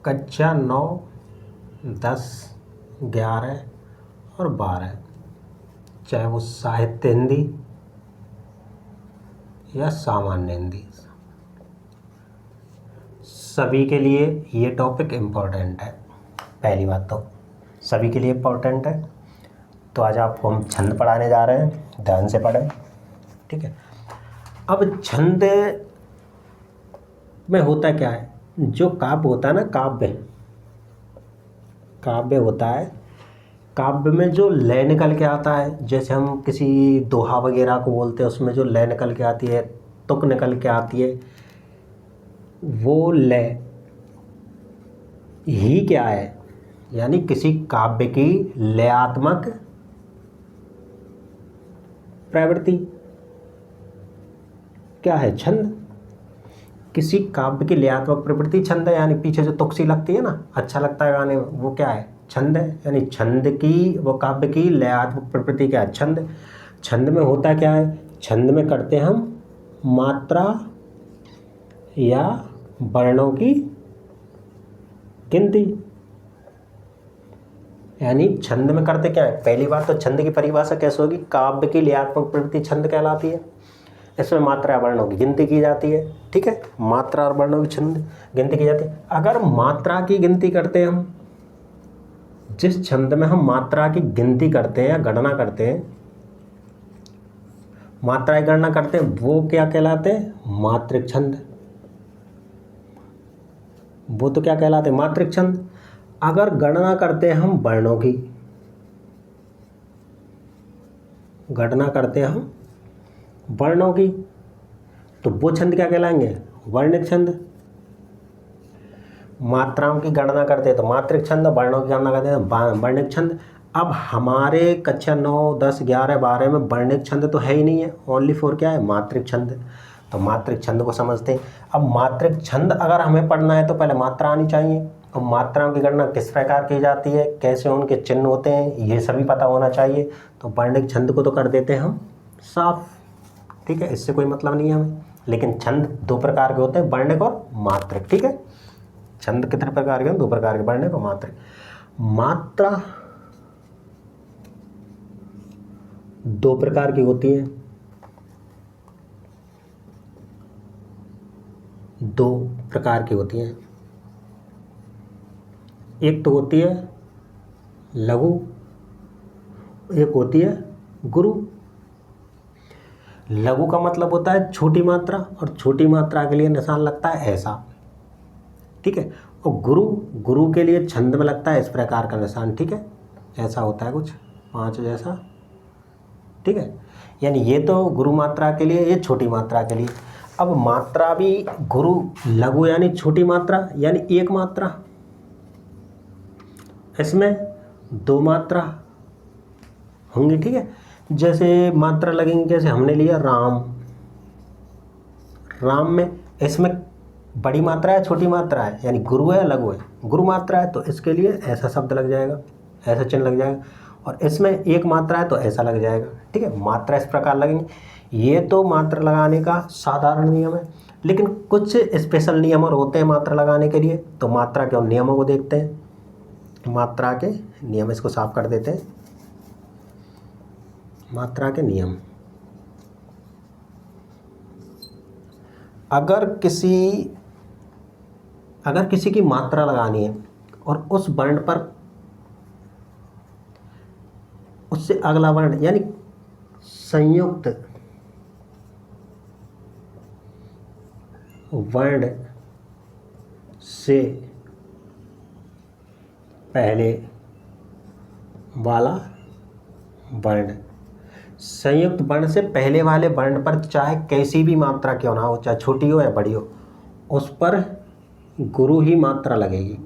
कक्षा 9, 10, 11 और 12, चाहे वो साहित्य हिंदी या सामान्य हिंदी, सभी के लिए ये टॉपिक इम्पोर्टेंट है। पहली बात तो सभी के लिए इम्पोर्टेंट है। तो आज आपको हम छंद पढ़ाने जा रहे हैं, ध्यान से पढ़ें, ठीक है। अब छंद में होता क्या है, जो काव्य होता है ना, काव्य होता है, काव्य में जो लय निकल के आता है, जैसे हम किसी दोहा वगैरह को बोलते हैं, उसमें जो लय निकल के आती है, तुक निकल के आती है, वो लय ही क्या है, यानी किसी काव्य की लयात्मक प्रवृत्ति क्या है, छंद। किसी काव्य की लयात्मक प्रवृत्ति छंद है, यानी पीछे जो तुक सी लगती है ना, अच्छा लगता है गाने में, वो क्या है, छंद है। यानी छंद की, वो काव्य की लयात्मक प्रवृत्ति क्या है, छंद। छंद में होता क्या है, छंद में करते हैं हम मात्रा या वर्णों की गिनती। यानी छंद में करते क्या है, पहली बात तो छंद की परिभाषा कैसे होगी, काव्य की लयात्मक प्रवृत्ति छंद कहलाती है। इसमें मात्रा या वर्णों की गिनती की जाती है, ठीक है। मात्रा और वर्णों की छंद गिनती की जाती है। अगर मात्रा की गिनती करते हैं हम, जिस छंद में हम मात्रा की गिनती करते हैं या गणना करते हैं, मात्रा की गणना करते हैं, वो क्या कहलाते हैं, मात्रिक छंद। वो तो क्या कहलाते हैं, मात्रिक छंद। अगर गणना करते हैं हम वर्णों की, गणना करते हैं हम वर्णों की, तो वो छंद क्या कहलाएंगे, वर्णिक छंद। मात्राओं की गणना करते हैं तो मात्रिक छंद, वर्णों की गणना करते हैं वर्णिक छंद। अब हमारे कक्षा 9, 10, 11, 12 में वर्णिक छंद तो है ही नहीं है, ओनली फॉर क्या है, मात्रिक छंद। तो मात्रिक छंद को समझते हैं। अब मात्रिक छंद अगर हमें पढ़ना है तो पहले मात्रा आनी चाहिए, और मात्राओं की गणना किस प्रकार की जाती है, कैसे उनके चिन्ह होते हैं, ये सभी पता होना चाहिए। तो वर्णिक छंद को तो कर देते हैं हम साफ, ठीक है, इससे कोई मतलब नहीं है हमें। लेकिन छंद दो प्रकार के होते हैं, वर्णिक और मात्रिक, ठीक है। छंद कितने प्रकार के हैं, दो प्रकार के, वर्णिक और मात्रिक। मात्रा दो प्रकार की होती है, दो प्रकार की होती हैं। एक तो होती है लघु, एक होती है गुरु। लघु का मतलब होता है छोटी मात्रा, और छोटी मात्रा के लिए निशान लगता है ऐसा, ठीक है। और गुरु के लिए छंद में लगता है इस प्रकार का निशान, ठीक है, ऐसा होता है कुछ 5 जैसा, ठीक है। यानी ये तो गुरु मात्रा के लिए, ये छोटी मात्रा के लिए। अब मात्रा भी गुरु, लघु यानी छोटी मात्रा, यानी एक मात्रा, इसमें दो मात्रा होंगी, ठीक है। जैसे मात्रा लगेंगी, जैसे हमने लिया राम, राम में इसमें बड़ी मात्रा है, छोटी मात्रा है, यानी गुरु है, लघु है। गुरु मात्रा है तो इसके लिए ऐसा शब्द लग जाएगा, ऐसा चिन्ह लग जाएगा, और इसमें एक मात्रा है तो ऐसा लग जाएगा, ठीक है। मात्रा इस प्रकार लगेंगे। ये तो मात्रा लगाने का साधारण नियम है, लेकिन कुछ स्पेशल नियम और होते हैं मात्रा लगाने के लिए। तो मात्रा के उन नियमों को देखते हैं, मात्रा के नियम, इसको साफ कर देते हैं। मात्रा के नियम, अगर किसी की मात्रा लगानी है और उस वर्ण पर उससे अगला वर्ण, यानी संयुक्त वर्ण से पहले वाला वर्ण, संयुक्त वर्ण से पहले वाले वर्ण पर चाहे कैसी भी मात्रा क्यों ना हो, चाहे छोटी हो या बड़ी हो, उस पर गुरु ही मात्रा लगेगी।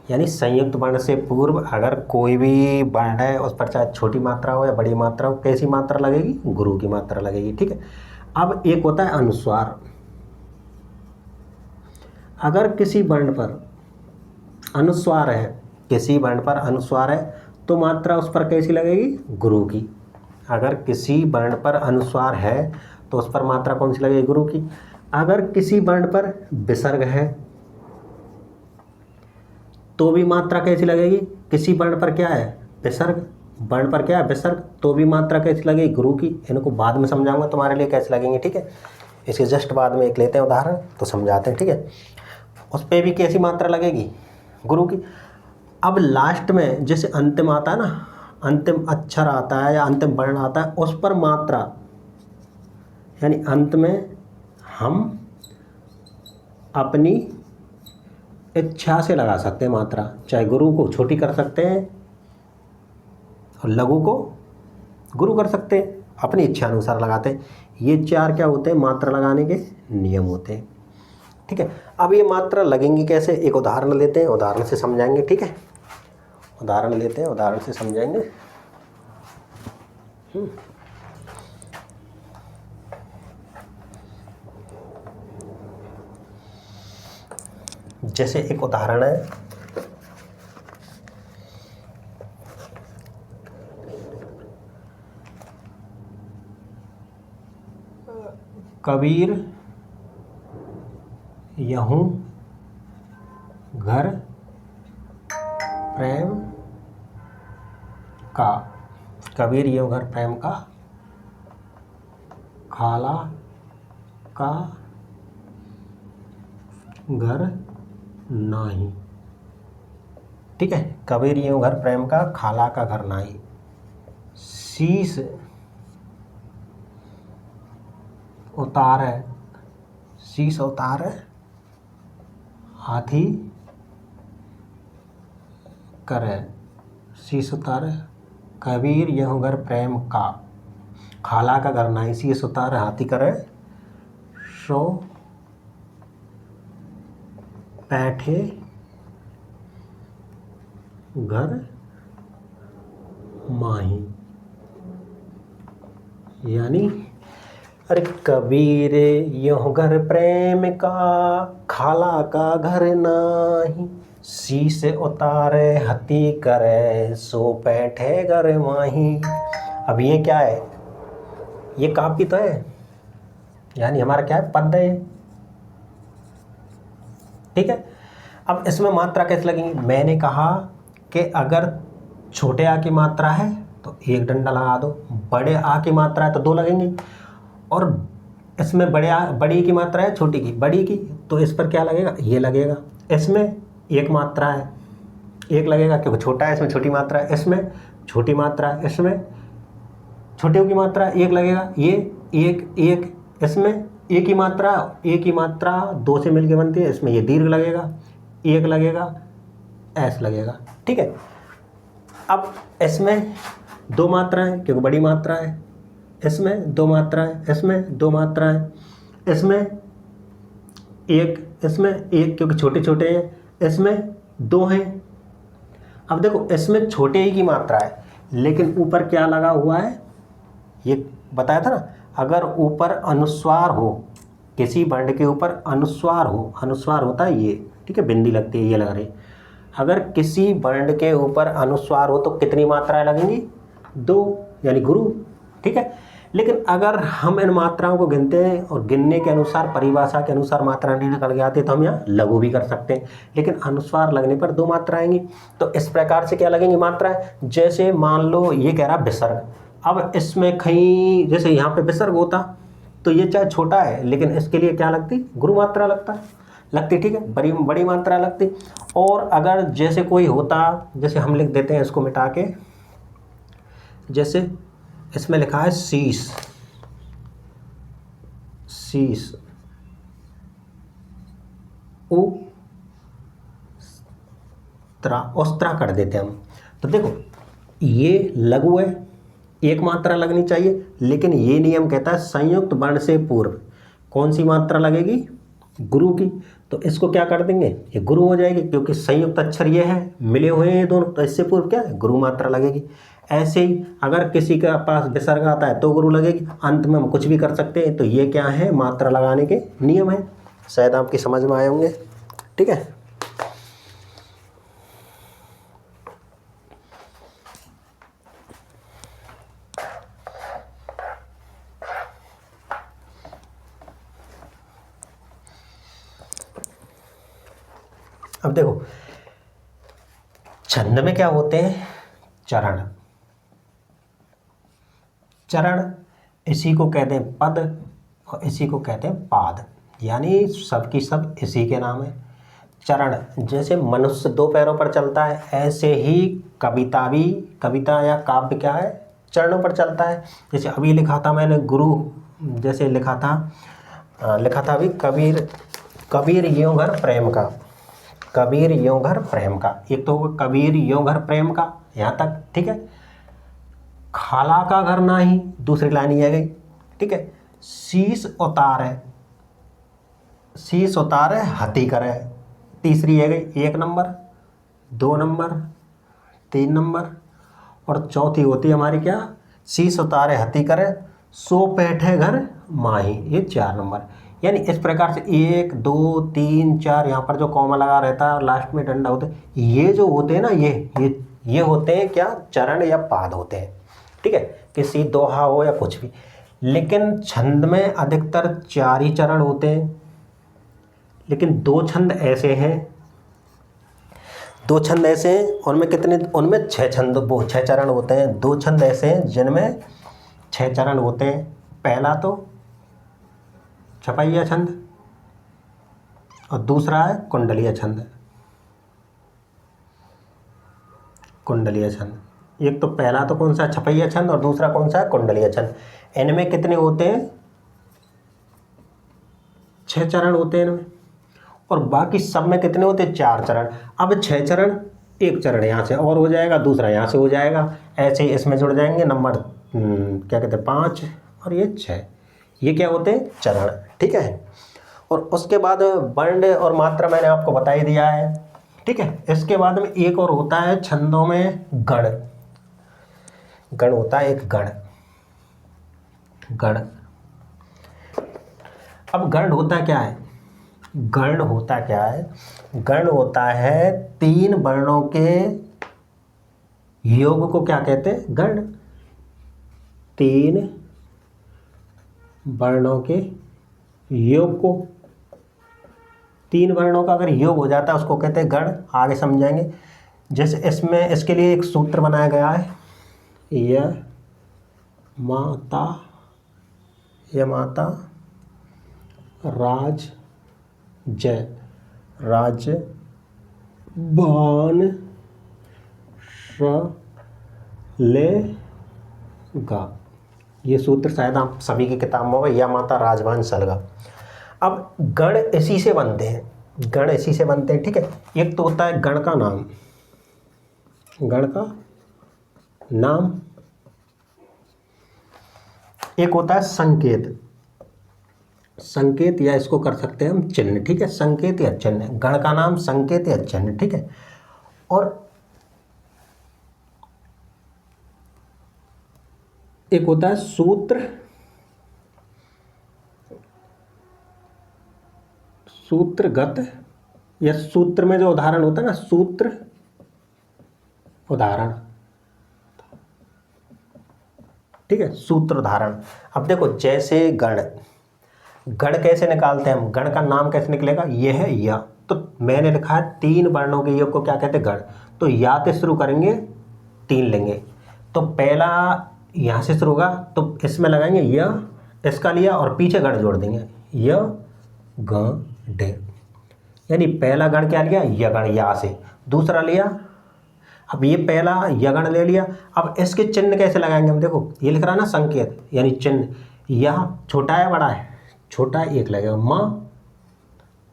यानी संयुक्त वर्ण से पूर्व अगर कोई भी वर्ण है, उस पर चाहे छोटी मात्रा हो या बड़ी मात्रा हो, कैसी मात्रा लगेगी, गुरु की मात्रा लगेगी, ठीक है। अब एक होता है अनुस्वार। अगर किसी वर्ण पर अनुस्वार है, किसी वर्ण पर अनुस्वार है, तो मात्रा उस पर कैसी लगेगी, गुरु की। अगर किसी वर्ण पर अनुस्वार है तो उस पर मात्रा कौन सी लगेगी, गुरु की। अगर किसी वर्ण पर विसर्ग है, तो भी मात्रा कैसी लगेगी, किसी वर्ण पर क्या है विसर्ग, वर्ण पर क्या है विसर्ग, तो भी मात्रा कैसी लगेगी गुरु की। इनको बाद में समझाऊंगा तुम्हारे लिए कैसे लगेंगे, ठीक है। इसके जस्ट बाद में एक लेते हैं उदाहरण तो समझाते हैं, ठीक है। उस पर भी कैसी मात्रा लगेगी गुरु की। अब लास्ट में जैसे अंतिम आता है ना, अंतिम अक्षर आता है या अंतिम वर्ण आता है, उस पर मात्रा, यानी अंत में हम अपनी इच्छा से लगा सकते हैं मात्रा, चाहे गुरु को छोटी कर सकते हैं और लघु को गुरु कर सकते हैं, अपनी इच्छा अनुसार लगाते हैं। ये 4 क्या होते हैं मात्रा लगाने के नियम होते हैं, ठीक है। अब ये मात्रा लगेंगी कैसे, एक उदाहरण लेते हैं, उदाहरण से समझाएंगे, ठीक है। उदाहरण लेते हैं, उदाहरण से समझाएंगे। जैसे एक उदाहरण है, कबीर यहूं घर प्रेम का, कबीर यहूं घर प्रेम का, खाला का घर नाही, ठीक है। कबीर यहूं घर प्रेम का, खाला का घर नाही, शीश उतारे, शीश उतारे हाथी करे, शीश उतारे, कबीर यहूं घर प्रेम का, खाला का घर नाही, शीश उतारे हाथी करे, सो बैठे घर माही। यानी अरे कबीर यहूं घर प्रेम का, खाला का घर नाही, शीश उतारे हती करे, सो बैठे घर माही। अब ये क्या है, ये काव्य तो है, यानी हमारा क्या है पद्य है, ठीक है। अब इसमें मात्रा कैसे लगेंगी, मैंने कहा कि अगर छोटे आ की मात्रा है तो 1 डंडा लगा दो, बड़े आ की मात्रा है तो 2 लगेंगी, और इसमें बड़ी की मात्रा है छोटी की, बड़ी की, तो इस पर क्या लगेगा ये लगेगा। इसमें 1 मात्रा है 1 लगेगा क्योंकि छोटा है, इसमें छोटी मात्रा है, इसमें छोटी मात्रा है, इसमें छोटे की मात्रा 1 लगेगा, ये 1 इसमें एक ही मात्रा 2 से मिलकर बनती है, इसमें ये दीर्घ लगेगा 1 लगेगा, ऐस लगेगा, ठीक है। अब इसमें 2 मात्राएं क्योंकि बड़ी मात्रा है, इसमें 2 मात्राएं, इसमें 2 मात्राएं, इसमें 1 क्योंकि छोटे छोटे हैं, इसमें 2 हैं। अब देखो इसमें छोटे ही की मात्रा है, लेकिन ऊपर क्या लगा हुआ है, ये बताया था ना, अगर ऊपर अनुस्वार हो, किसी वर्ण के ऊपर अनुस्वार हो, अनुस्वार होता है ये, ठीक है, बिंदी लगती है ये लग रही, अगर किसी वर्ण के ऊपर अनुस्वार हो तो कितनी मात्राएं लगेंगी 2, यानी गुरु, ठीक है। लेकिन अगर हम इन मात्राओं को गिनते हैं और गिनने के अनुसार परिभाषा के अनुसार मात्रा नहीं निकल के आती तो हम यहाँ लघु भी कर सकते हैं, लेकिन अनुस्वार लगने पर 2 मात्रा आएंगी। तो इस प्रकार से क्या लगेंगी मात्राएं, जैसे मान लो ये कह रहा विसर्ग, अब इसमें कहीं जैसे यहाँ पे विसर्ग होता तो ये चाहे छोटा है लेकिन इसके लिए क्या लगती गुरु मात्रा लगती, ठीक है, बड़ी मात्रा लगती। और अगर जैसे कोई होता, जैसे हम लिख देते हैं इसको मिटा के, जैसे इसमें लिखा है शीश, उस्त्रा कर देते हम। तो देखो ये लघु है, 1 मात्रा लगनी चाहिए, लेकिन ये नियम कहता है संयुक्त वर्ण से पूर्व कौन सी मात्रा लगेगी, गुरु की। तो इसको क्या कर देंगे, ये गुरु हो जाएगी क्योंकि संयुक्त अक्षर ये है, मिले हुए हैं दोनों, तो इससे पूर्व क्या है गुरु मात्रा लगेगी। ऐसे ही अगर किसी के पास विसर्ग आता है तो गुरु लगेगी, अंत में हम कुछ भी कर सकते हैं। तो ये क्या है मात्रा लगाने के नियम है, शायद आपकी समझ में आए होंगे, ठीक है। अब देखो छंद में क्या होते हैं? चरण। चरण इसी को कहते हैं पद और इसी को कहते हैं पाद, यानी सब की सब इसी के नाम है। चरण, जैसे मनुष्य दो पैरों पर चलता है, ऐसे ही कविता भी, कविता या काव्य क्या है? चरणों पर चलता है। जैसे अभी लिखा था मैंने गुरु, जैसे लिखा था अभी कबीर, कबीर यों घर प्रेम का, कबीर यों घर प्रेम का, एक तो कबीर यों घर प्रेम का, यहाँ तक ठीक है। खाला का घर नाही, दूसरी लाइन ये गई, ठीक है। शीश उतारे, शीश उतारे हाथी करे, तीसरी ये गई, 1 नंबर, 2 नंबर, 3 नंबर, और चौथी होती है हमारी क्या? शीश उतारे हाथी करे, सो बैठे घर माही, ये 4 नंबर। यानी इस प्रकार से 1 2 3 4, यहाँ पर जो कॉमा लगा रहता है और लास्ट में डंडा होता है, ये जो होते हैं ना, ये होते हैं क्या? चरण या पाद होते हैं, ठीक है। किसी दोहा हो या कुछ भी, लेकिन छंद में अधिकतर 4 ही चरण होते हैं। लेकिन 2 छंद ऐसे हैं, 2 छंद ऐसे हैं, उनमें कितने? उनमें 6 छंद, वो 6 चरण होते हैं। 2 छंद ऐसे हैं जिनमें 6 चरण होते हैं। पहला तो छपैया छंद और दूसरा है कुंडलीय छंद। कुंडलीय छंद, एक तो पहला तो कौन सा? छपैया छंद, और दूसरा कौन सा है? कुंडलीय छंद। इनमें कितने होते हैं? 6 चरण होते हैं इनमें, और बाकी सब में कितने होते हैं? 4 चरण। अब 6 चरण, एक चरण यहाँ से और हो जाएगा, दूसरा यहाँ से हो जाएगा, ऐसे ही इसमें जुड़ जाएंगे नंबर क्या कहते हैं 5 और ये 6, ये क्या होते हैं? चरण, ठीक है। और उसके बाद वर्ण और मात्रा मैंने आपको बता ही दिया है, ठीक है। इसके बाद में एक और होता है छंदों में गण। गण होता है एक, गण, गण। अब गण होता क्या है? गण होता क्या है? गण होता है 3 वर्णों के योग को क्या कहते हैं? गण। 3 वर्णों के योग को, 3 वर्णों का अगर योग हो जाता है उसको कहते हैं गण। आगे समझाएंगे। जैसे इसमें इसके लिए एक सूत्र बनाया गया है, य माता, य माता राज जय, राज बान ले गा, ये सूत्र शायद आप सभी की किताब में होगा, या माता राजभान सलगा। अब गण इसी से बनते हैं, गण इसी से बनते हैं, ठीक है। एक तो होता है गण का नाम, गण का नाम, एक होता है संकेत, संकेत, या इसको कर सकते हैं हम चिन्ह, ठीक है। संकेत या चिन्ह, गण का नाम, संकेत या चिन्ह, ठीक है। और एक होता है सूत्र, सूत्रगत, या सूत्र में जो उदाहरण होता है ना, सूत्र उदाहरण, ठीक है, सूत्र उदाहरण। अब देखो जैसे गण, गण कैसे निकालते हैं हम? गण का नाम कैसे निकलेगा? यह है या, तो मैंने लिखा है 3 वर्णों के योग को क्या कहते हैं? गण। तो या से शुरू करेंगे, 3 लेंगे, तो पहला यहाँ से शुरू होगा, तो इसमें लगाएंगे य, इसका लिया और पीछे गण जोड़ देंगे, य ग डे, यानी पहला गण क्या लिया? यगण, या से। दूसरा लिया, अब ये पहला यगण ले लिया। अब इसके चिन्ह कैसे लगाएंगे हम? देखो ये लिख रहा है ना संकेत, यानी चिन्ह, यह छोटा है बड़ा है? छोटा है, एक लगेगा, म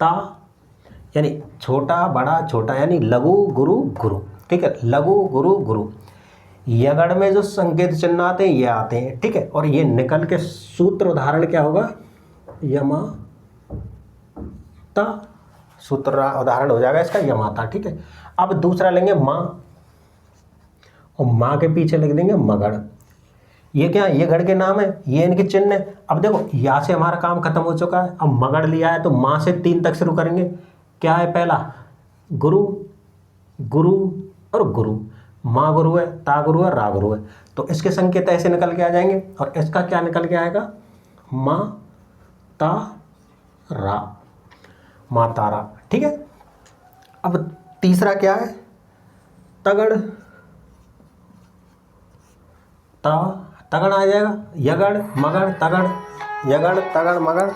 ता, यानी छोटा बड़ा छोटा, यानी लघु गुरु गुरु, ठीक है, लघु गुरु गुरु। यगण में जो संकेत चिन्ह आते हैं ये आते हैं, ठीक है। और ये निकल के सूत्र उदाहरण क्या होगा? यमा ता, सूत्र उदाहरण हो जाएगा इसका यमाता, ठीक है। अब दूसरा लेंगे माँ, और माँ के पीछे लिख देंगे मगड़। ये क्या? ये गण के नाम है, ये इनके चिन्ह है। अब देखो या से हमारा काम खत्म हो चुका है, अब मगड़ लिया है तो माँ से 3 तक शुरू करेंगे। क्या है? पहला गुरु, गुरु और गुरु, माँ गुरु है, ता गुरु है, रा गुरु है, तो इसके संकेत ऐसे निकल के आ जाएंगे। और इसका क्या निकल के आएगा? माँ ता रा, माँ तारा, ठीक है। अब तीसरा क्या है? तगड़, तगड़ आ जाएगा, यगड़ मगड़ तगड़, यगड़ तगड़ मगड़।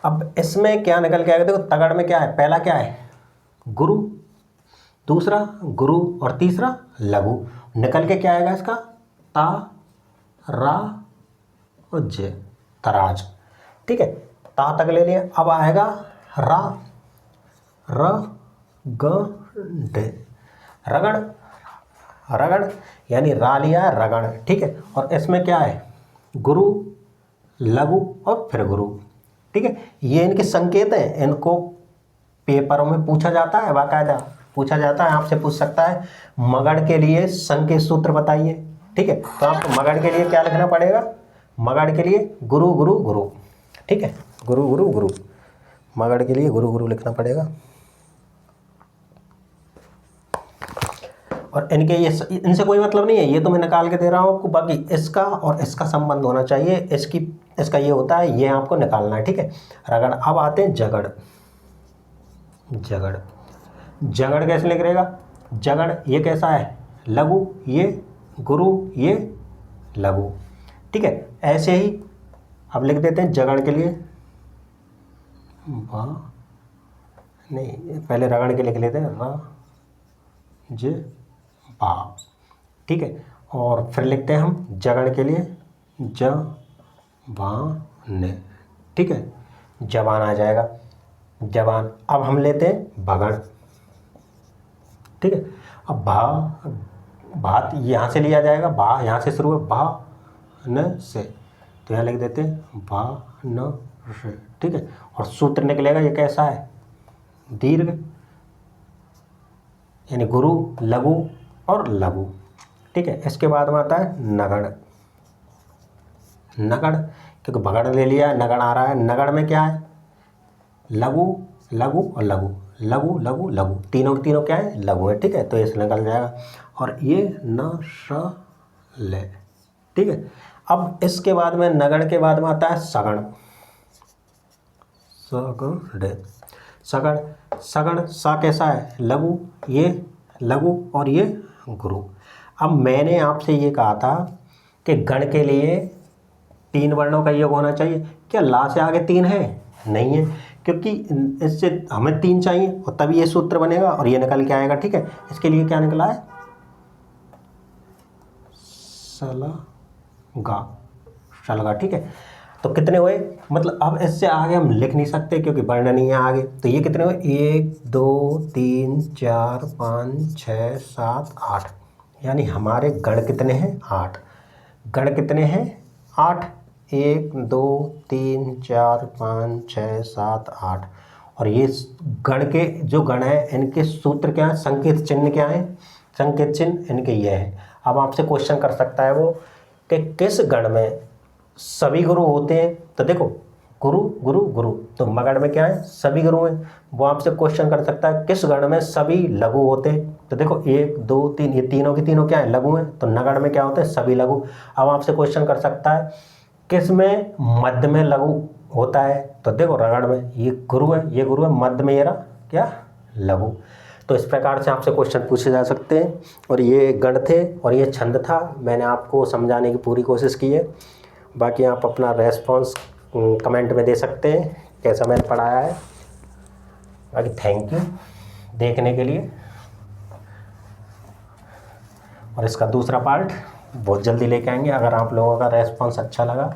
अब इसमें क्या निकल के आएगा, देखो तगड़ में क्या है, पहला क्या है गुरु, दूसरा गुरु और तीसरा लघु। निकल के क्या आएगा इसका, ता रा और जे, तराज। ठीक है, ता तक ले लिया। अब आएगा रा, र ग डे, रगड़, रगड़ यानी रा लिया रगड़। ठीक है, और इसमें क्या है गुरु लघु और फिर गुरु। ठीक है, ये इनके संकेत हैं, इनको पेपरों में पूछा जाता है, बाकायदा पूछा जाता है, आपसे पूछ सकता है मगड़ के लिए संकेत सूत्र बताइए। ठीक है, तो आपको मगड़ के लिए क्या लिखना पड़ेगा, मगड़ के लिए गुरु गुरु गुरु। ठीक है, गुरु गुरु गुरु, मगड़ के लिए गुरु गुरु लिखना पड़ेगा। और इनके ये इनसे कोई मतलब नहीं है, ये तो मैं निकाल के दे रहा हूँ आपको। बाकी इसका और इसका संबंध होना चाहिए, इसका ये होता है, ये आपको निकालना है। ठीक है, रगड़। अब आते हैं जगड़, जगड़, जगड़ कैसे लिख रहेगा, जगड़ ये कैसा है लघु, ये गुरु ये लघु। ठीक है, ऐसे ही अब लिख देते हैं जगड़ के लिए, नहीं पहले रगड़ के लिख लेते हैं, र जे बा। ठीक है, और फिर लिखते हैं हम जगड़ के लिए ज बा ने। ठीक है, जबान आ जाएगा, जबान। अब हम लेते हैं बगड़। ठीक है, अब भा, भात यहाँ से लिया जाएगा, भा यहाँ से शुरू है, भा न से, तो यहाँ लिख देते हैं भा न से। ठीक है, और सूत्र निकलेगा ये कैसा है, दीर्घ यानी गुरु लघु और लघु। ठीक है, इसके बाद में आता है नगड़, नगड़ क्योंकि भगड़ ले लिया, नगड़ आ रहा है। नगड़ में क्या है लघु लघु और लघु, लघु लघु लघु, तीनों के तीनों क्या है लघु है। ठीक है, तो इससे निकल जाएगा, और ये न स ले। ठीक है, अब इसके बाद में नगड़ के बाद में आता है सगड़, सगड़, सगड़, सगड़ सा कैसा है लघु, ये लघु और ये गुरु। अब मैंने आपसे ये कहा था कि गण के लिए 3 वर्णों का योग होना चाहिए, क्या ला से आगे 3 है, नहीं है, क्योंकि इससे हमें 3 चाहिए और तभी ये सूत्र बनेगा और ये निकल के आएगा। ठीक है, इसके लिए क्या निकला है सलगा, सलगा। ठीक है, तो कितने हुए, मतलब अब इससे आगे हम लिख नहीं सकते क्योंकि वर्ण नहीं है आगे, तो ये कितने हुए 1 2 3 4 5 6 7 8, यानी हमारे गण कितने हैं 8। गण कितने हैं 8, 1 2 3 4 5 6 7 8। और ये गण के जो गण है इनके सूत्र क्या है, संकेत चिन्ह क्या है, संकेत चिन्ह इनके ये है। अब आपसे क्वेश्चन कर सकता है वो कि किस गण में सभी गुरु होते हैं, तो देखो गुरु गुरु गुरु, तो मगड़ में क्या है सभी गुरु हैं। वो आपसे क्वेश्चन कर सकता है किस गण में सभी लघु होते हैं, तो देखो 1 2 3, ये तीनों की तीनों क्या है लघु हैं, तो नगड़ में क्या होते हैं सभी लघु। अब आपसे क्वेश्चन कर सकता है किस में मध्य में लघु होता है, तो देखो रगड़ में ये गुरु है, ये गुरु है, मध्य में ये रहा क्या लघु। तो इस प्रकार से आपसे क्वेश्चन पूछे जा सकते हैं। और ये गण थे और ये छंद था, मैंने आपको समझाने की पूरी कोशिश की है। बाकी आप अपना रेस्पॉन्स कमेंट में दे सकते हैं कैसा मैंने पढ़ाया है। बाकी थैंक यू देखने के लिए, और इसका दूसरा पार्ट बहुत जल्दी लेके आएंगे। अगर आप लोगों का रेस्पॉन्स अच्छा लगा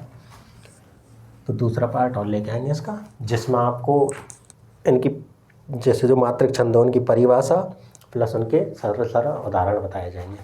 तो दूसरा पार्ट और लेके आएंगे इसका, जिसमें आपको इनकी जैसे जो मात्रिक छंद है उनकी परिभाषा प्लस उनके सरल सरल उदाहरण बताए जाएंगे।